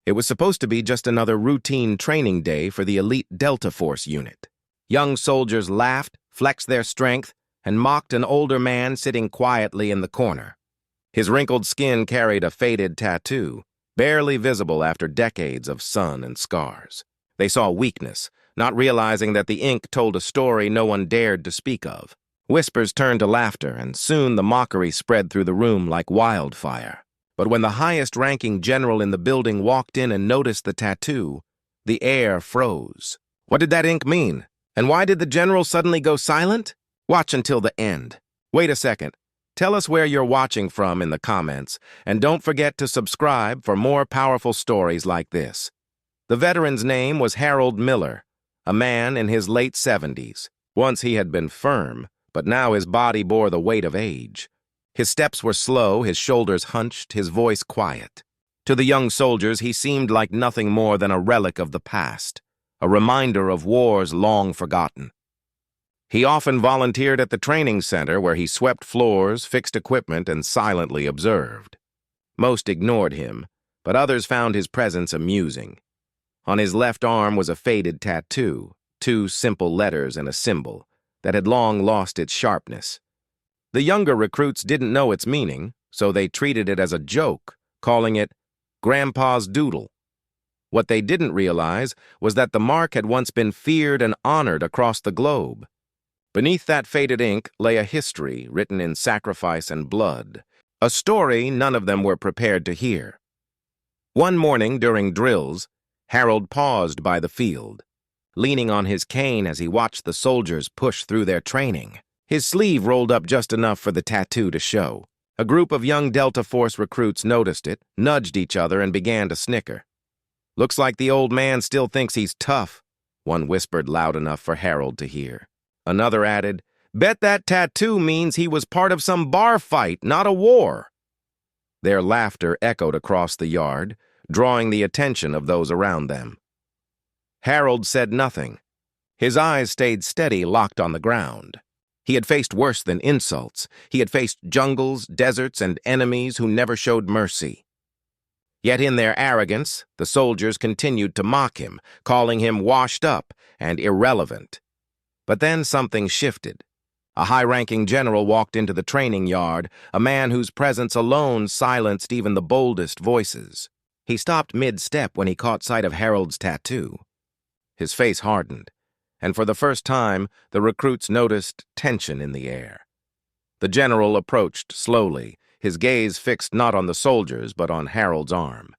It was supposed to be just another routine training day for the elite Delta Force unit. Young soldiers laughed, flexed their strength, and mocked an older man sitting quietly in the corner. His wrinkled skin carried a faded tattoo, barely visible after decades of sun and scars. They saw weakness, not realizing that the ink told a story no one dared to speak of. Whispers turned to laughter, and soon the mockery spread through the room like wildfire. But when the highest-ranking general in the building walked in and noticed the tattoo, the air froze. What did that ink mean? And why did the general suddenly go silent? Watch until the end. Wait a second. Tell us where you're watching from in the comments, and don't forget to subscribe for more powerful stories like this. The veteran's name was Harold Miller, a man in his late 70s. Once he had been firm, but now his body bore the weight of age. His steps were slow, his shoulders hunched, his voice quiet. To the young soldiers, he seemed like nothing more than a relic of the past, a reminder of wars long forgotten. He often volunteered at the training center where he swept floors, fixed equipment, and silently observed. Most ignored him, but others found his presence amusing. On his left arm was a faded tattoo, 2 simple letters and a symbol, that had long lost its sharpness. The younger recruits didn't know its meaning, so they treated it as a joke, calling it Grandpa's Doodle. What they didn't realize was that the mark had once been feared and honored across the globe. Beneath that faded ink lay a history written in sacrifice and blood, a story none of them were prepared to hear. One morning during drills, Harold paused by the field, leaning on his cane as he watched the soldiers push through their training. His sleeve rolled up just enough for the tattoo to show. A group of young Delta Force recruits noticed it, nudged each other, and began to snicker. "Looks like the old man still thinks he's tough," one whispered loud enough for Harold to hear. Another added, "Bet that tattoo means he was part of some bar fight, not a war." Their laughter echoed across the yard, drawing the attention of those around them. Harold said nothing. His eyes stayed steady, locked on the ground. He had faced worse than insults. He had faced jungles, deserts, and enemies who never showed mercy. Yet in their arrogance, the soldiers continued to mock him, calling him washed up and irrelevant. But then something shifted. A high-ranking general walked into the training yard, a man whose presence alone silenced even the boldest voices. He stopped mid-step when he caught sight of Harold's tattoo. His face hardened, and for the first time, the recruits noticed tension in the air. The general approached slowly, his gaze fixed not on the soldiers but on Harold's arm.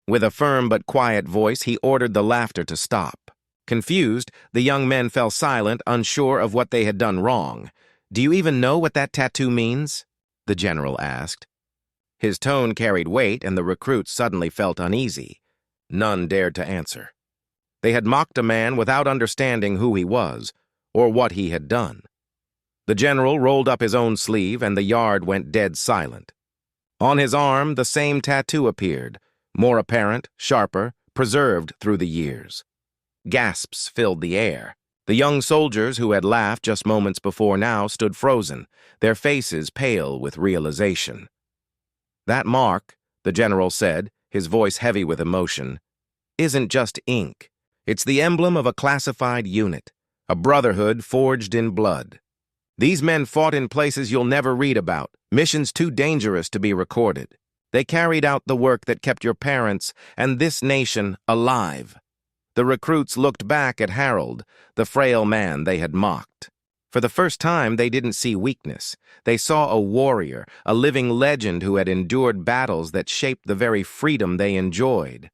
With a firm but quiet voice, he ordered the laughter to stop. Confused, the young men fell silent, unsure of what they had done wrong. "Do you even know what that tattoo means?" the general asked. His tone carried weight, and the recruits suddenly felt uneasy. None dared to answer. They had mocked a man without understanding who he was, or what he had done. The general rolled up his own sleeve, and the yard went dead silent. On his arm, the same tattoo appeared, more apparent, sharper, preserved through the years. Gasps filled the air. The young soldiers who had laughed just moments before now stood frozen, their faces pale with realization. "That mark," the general said, his voice heavy with emotion, "isn't just ink. It's the emblem of a classified unit, a brotherhood forged in blood. These men fought in places you'll never read about, missions too dangerous to be recorded. They carried out the work that kept your parents and this nation alive." The recruits looked back at Harold, the frail man they had mocked. For the first time, they didn't see weakness. They saw a warrior, a living legend who had endured battles that shaped the very freedom they enjoyed.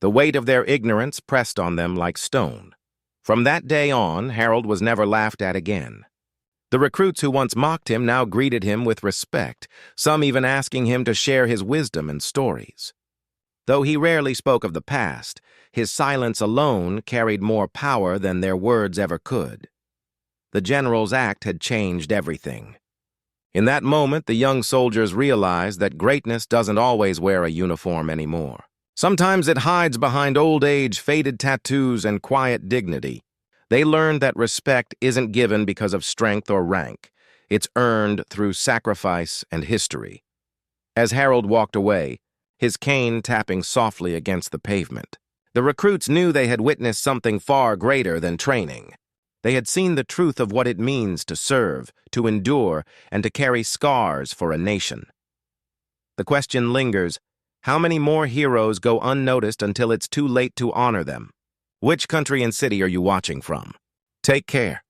The weight of their ignorance pressed on them like stone. From that day on, Harold was never laughed at again. The recruits who once mocked him now greeted him with respect, some even asking him to share his wisdom and stories. Though he rarely spoke of the past, his silence alone carried more power than their words ever could. The general's act had changed everything. In that moment, the young soldiers realized that greatness doesn't always wear a uniform anymore. Sometimes it hides behind old age, faded tattoos, and quiet dignity. They learned that respect isn't given because of strength or rank. It's earned through sacrifice and history. As Harold walked away, his cane tapping softly against the pavement. The recruits knew they had witnessed something far greater than training. They had seen the truth of what it means to serve, to endure, and to carry scars for a nation. The question lingers, how many more heroes go unnoticed until it's too late to honor them? Which country and city are you watching from? Take care.